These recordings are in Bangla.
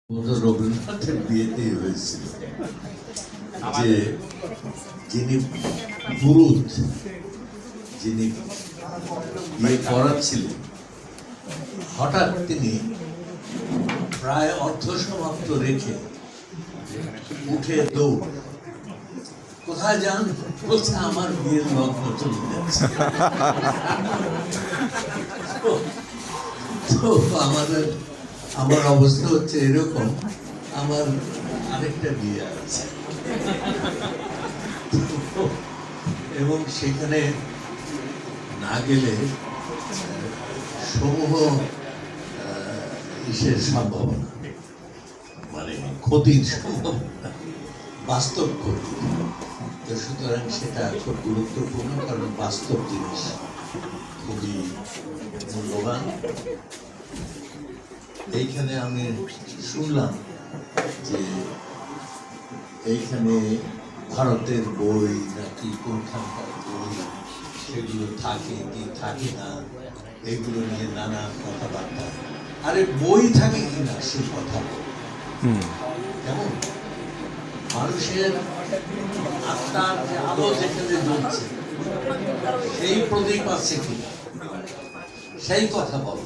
রবীন্দ্রনাথের বিয়েতেই হয়েছিল যে যিনি পুরুত যিনি বিয়ে করাচ্ছিলেন হঠাৎ তিনি প্রায় অর্ধ সমাপ্ত রেখে উঠে দৌড় কোথায় যান বলছে আমার বিয়ের লগ্ন চলে যাচ্ছে। তো আমার অবস্থা হচ্ছে এরকম, আমার আরেকটা বিয়ে আছে এবং সেখানে না গেলে সমূহ ইসের সম্ভাবনা, মানে ক্ষতির সম্ভাবনা, বাস্তব ক্ষতি। তো সুতরাং সেটা খুব গুরুত্বপূর্ণ, কারণ বাস্তব জিনিস খুবই মূল্যবান। এইখানে আমি শুনলাম যে এইখানে ভারতের বই নাকি কোনখানকার বই সেগুলো থাকে কি থাকে না, এগুলো নিয়ে নানা কথাবার্তা। আরে বই থাকে কিনা সে কথা কেমন, মানুষের আত্মার যে আলো যেখানে জ্বলছে সেই প্রদীপ আছে কিনা সেই কথা বল।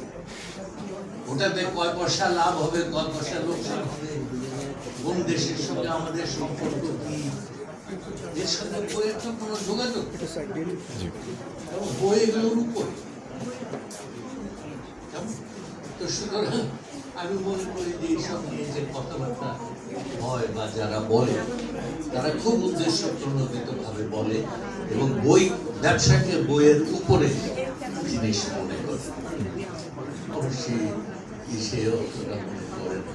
ওটাতে কয় পয়সা লাভ হবে, কয় পয়সা লোকসান হবে, কোন দেশের সঙ্গে আমাদের সম্পর্ক কি, এর সঙ্গে বইয়ের তো কোনো যোগাযোগ, বই এগুলোর উপর। তো সুতরাং আমি মনে করি যে এইসব নিয়ে যে কথাবার্তা হয় বা যারা বলে তারা খুব উদ্দেশ্য প্রণোদিত ভাবে বলে এবং বই ব্যবসাকে বইয়ের উপরে জিনিস মনে করে, অবশ্যই সে অতটা মনে করে না।